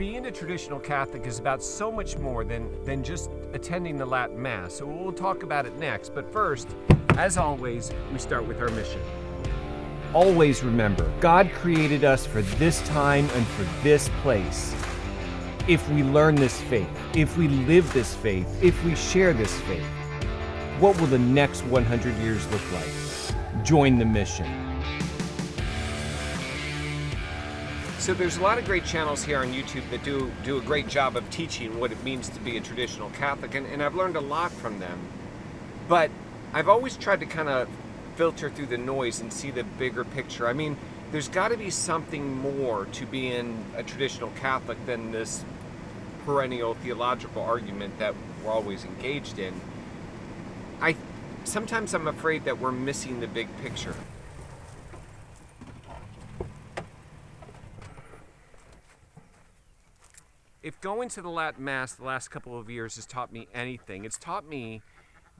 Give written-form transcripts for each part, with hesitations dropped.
Being a traditional Catholic is about so much more than just attending the Latin Mass, so we'll talk about it next. But first, as always, we start with our mission. Always remember, God created us for this time and for this place. If we learn this faith, if we live this faith, if we share this faith, what will the next 100 years look like? Join the mission. So there's a lot of great channels here on YouTube that do a great job of teaching what it means to be a traditional Catholic, and I've learned a lot from them. But I've always tried to kind of filter through the noise and see the bigger picture. I mean, there's got to be something more to being a traditional Catholic than this perennial theological argument that we're always engaged in. Sometimes I'm afraid that we're missing the big picture. If going to the Latin Mass the last couple of years has taught me anything, it's taught me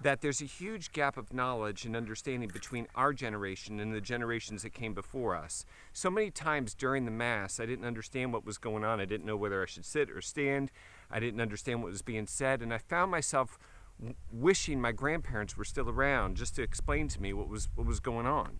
that there's a huge gap of knowledge and understanding between our generation and the generations that came before us. So many times during the Mass, I didn't understand what was going on. I didn't know whether I should sit or stand. I didn't understand what was being said, and I found myself wishing my grandparents were still around just to explain to me what was going on.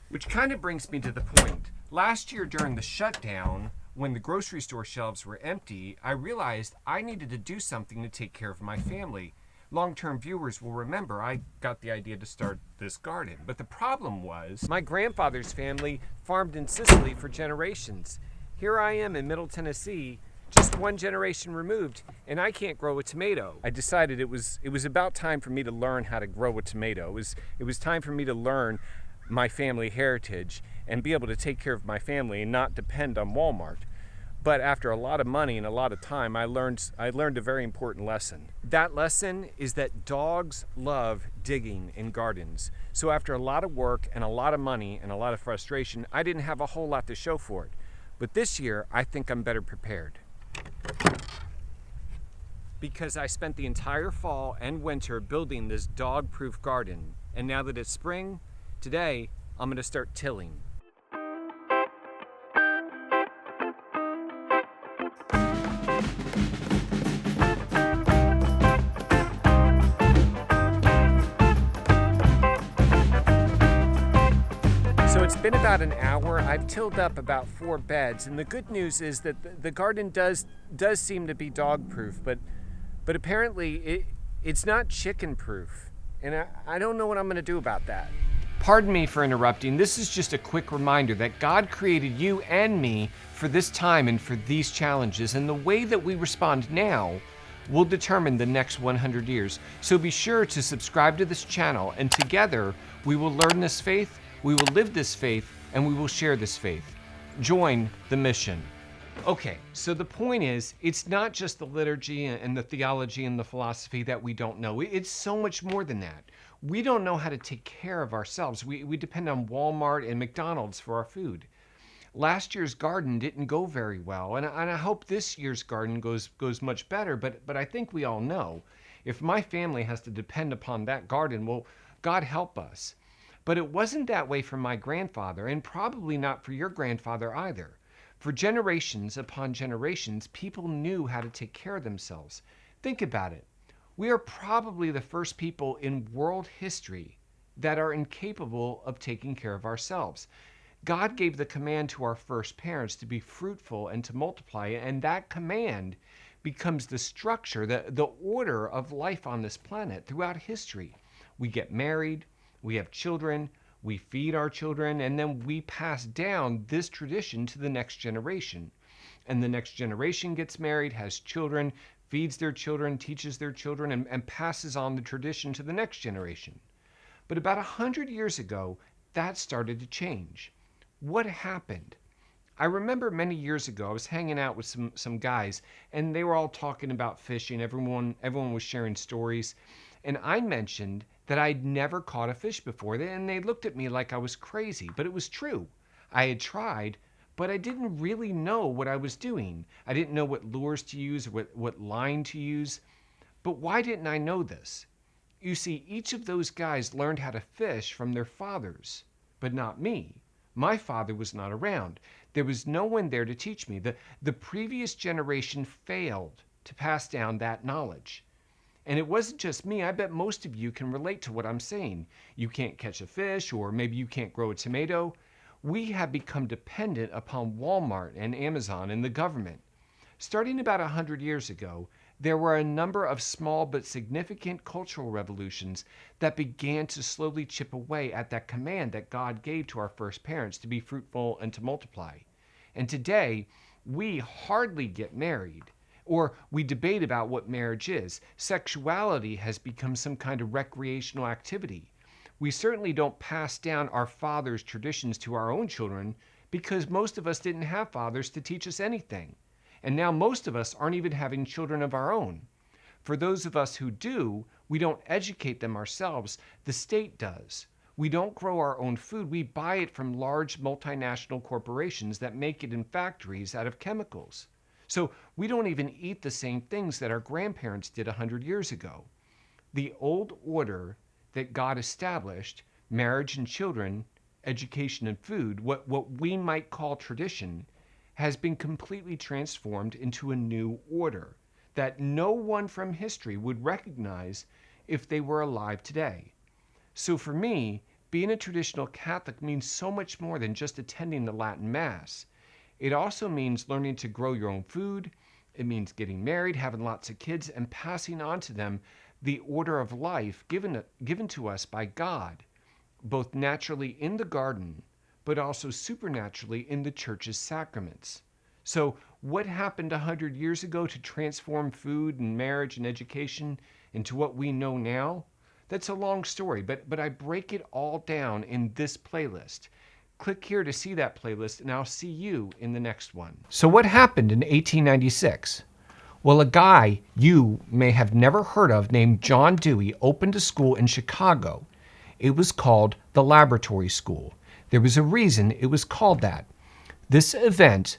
Which kind of brings me to the point. Last year during the shutdown, when the grocery store shelves were empty, I realized I needed to do something to take care of my family. Long-term viewers will remember I got the idea to start this garden. But the problem was, my grandfather's family farmed in Sicily for generations. Here I am in Middle Tennessee, just one generation removed, and I can't grow a tomato. I decided it was about time for me to learn how to grow a tomato. It was time for me to learn my family heritage and be able to take care of my family and not depend on Walmart. But after a lot of money and a lot of time, I learned a very important lesson. That lesson is that dogs love digging in gardens. So after a lot of work and a lot of money and a lot of frustration, I didn't have a whole lot to show for it. But this year, I think I'm better prepared. Because I spent the entire fall and winter building this dog-proof garden. And now that it's spring, today, I'm going to start tilling. So it's been about an hour. I've tilled up about 4 beds, and the good news is that the garden does seem to be dog-proof, but apparently it's not chicken-proof, and I don't know what I'm going to do about that. Pardon me for interrupting. This is just a quick reminder that God created you and me for this time and for these challenges, and the way that we respond now will determine the next 100 years. So be sure to subscribe to this channel, and together we will learn this faith, we will live this faith, and we will share this faith. Join the mission. Okay, so the point is, it's not just the liturgy and the theology and the philosophy that we don't know. It's so much more than that. We don't know how to take care of ourselves. We depend on Walmart and McDonald's for our food. Last year's garden didn't go very well, and I hope this year's garden goes much better, but I think we all know, if my family has to depend upon that garden, well, God help us. But it wasn't that way for my grandfather, and probably not for your grandfather either. For generations upon generations, people knew how to take care of themselves. Think about it. We are probably the first people in world history that are incapable of taking care of ourselves. God gave the command to our first parents to be fruitful and to multiply, and that command becomes the structure, the order of life on this planet throughout history. We get married, we have children, we feed our children, and then we pass down this tradition to the next generation. And the next generation gets married, has children, feeds their children, teaches their children, and passes on the tradition to the next generation. But about 100 years ago, that started to change. What happened? I remember many years ago, I was hanging out with some guys, and they were all talking about fishing. Everyone was sharing stories. And I mentioned that I'd never caught a fish before, and they looked at me like I was crazy, but it was true. I had tried, but I didn't really know what I was doing. I didn't know what lures to use, or what line to use. But why didn't I know this? You see, each of those guys learned how to fish from their fathers, but not me. My father was not around. There was no one there to teach me. The previous generation failed to pass down that knowledge. And it wasn't just me. I bet most of you can relate to what I'm saying. You can't catch a fish, or maybe you can't grow a tomato. We have become dependent upon Walmart and Amazon and the government. Starting about 100 years ago, there were a number of small but significant cultural revolutions that began to slowly chip away at that command that God gave to our first parents to be fruitful and to multiply. And today, we hardly get married, or we debate about what marriage is. Sexuality has become some kind of recreational activity. We certainly don't pass down our fathers' traditions to our own children because most of us didn't have fathers to teach us anything. And now most of us aren't even having children of our own. For those of us who do, we don't educate them ourselves. The state does. We don't grow our own food. We buy it from large multinational corporations that make it in factories out of chemicals. So we don't even eat the same things that our grandparents did 100 years ago. The old order that God established, marriage and children, education and food, what we might call tradition, has been completely transformed into a new order that no one from history would recognize if they were alive today. So for me, being a traditional Catholic means so much more than just attending the Latin Mass. It also means learning to grow your own food. It means getting married, having lots of kids, and passing on to them the order of life given to us by God, both naturally in the garden, but also supernaturally in the church's sacraments. So what happened 100 years ago to transform food and marriage and education into what we know now? That's a long story, but I break it all down in this playlist. Click here to see that playlist, and I'll see you in the next one. So what happened in 1896? Well, a guy you may have never heard of named John Dewey opened a school in Chicago. It was called the Laboratory School. There was a reason it was called that. This event